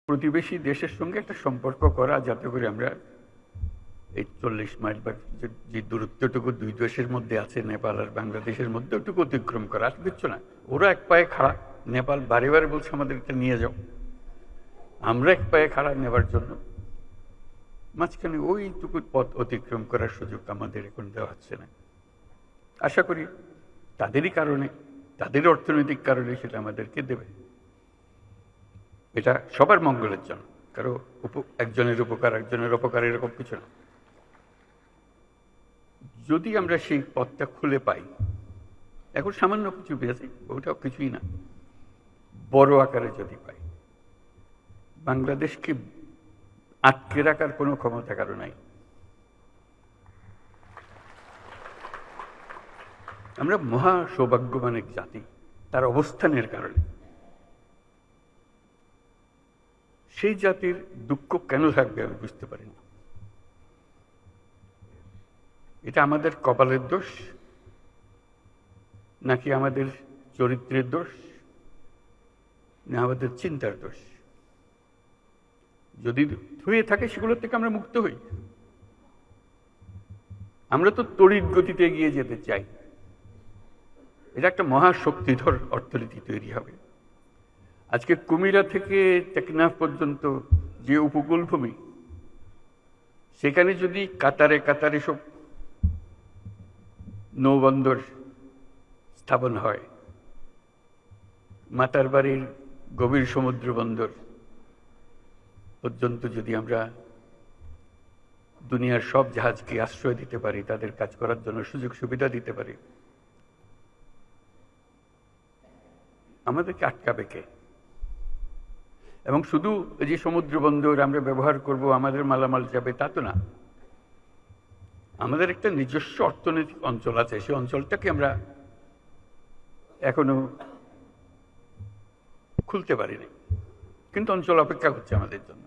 প্রতিবেশী দেশের সঙ্গে একটা সম্পর্ক করা, যাতে করে আমরা এই 40 মাইল বা যে দূরত্বটুকু দুই দেশের মধ্যে আছে, নেপাল আর বাংলাদেশের মধ্যে, ওটুকু অতিক্রম করা। আর কিচ্ছু না। ওরা এক পায়ে খাড়া, নেপাল বারে বারে বলছে আমাদেরকে নিয়ে যাও, আমরা এক পায়ে খাড়া নেবার জন্য। মাঝখানে ওইটুকু পথ অতিক্রম করার সুযোগ আমাদের এখন দেওয়া হচ্ছে না। আশা করি তাদেরই কারণে, তাদের অর্থনৈতিক কারণে সেটা আমাদেরকে দেবে। এটা সবার মঙ্গলের জন্য, কারো একজনের উপকার একজনের অপকার এরকম কিছু না। যদি আমরা সেই পথটা খুলে পাই, এখন সামান্য কিছু পেয়েছি, ওটাও কিছুই না, বড় আকারে যদি পাই, বাংলাদেশকে আটকে রাখার কোনো ক্ষমতা কারো নাই। আমরা মহা সৌভাগ্যবান এক জাতি, তার অবস্থানের কারণে। সেই জাতির দুঃখ কেন থাকবে আমি বুঝতে পারি না। এটা আমাদের কপালের দোষ, নাকি আমাদের চরিত্রের দোষ, না আমাদের চিন্তার দোষ? যদি হয়ে থাকে সেগুলো থেকে আমরা মুক্ত হই। আমরা তো তড়িৎ গতিতে এগিয়ে যেতে চাই। এটা একটা মহাশক্তিধর অর্থনীতি তৈরি হবে। আজকে কুমিরা থেকে টেকনাফ পর্যন্ত যে উপকূল ভূমি, সেখানে যদি কাতারে কাতারে সব নৌবন্দর স্থাপন হয়, মাতারবাড়ির গভীর সমুদ্র বন্দর পর্যন্ত যদি আমরা দুনিয়ার সব জাহাজকে আশ্রয় দিতে পারি, তাদের কাজ করার জন্য সুযোগ সুবিধা দিতে পারি, আমাদেরকে আটকাবে কে? এবং শুধু যে সমুদ্র বন্দর আমরা ব্যবহার করব, আমাদের মালামাল যাবে, তা তো না। আমাদের একটা নিজস্ব অর্থনৈতিক অঞ্চল আছে, সেই অঞ্চলটাকে আমরা এখনো খুলতে পারিনি, কিন্তু অঞ্চল অপেক্ষা করছে আমাদের জন্য।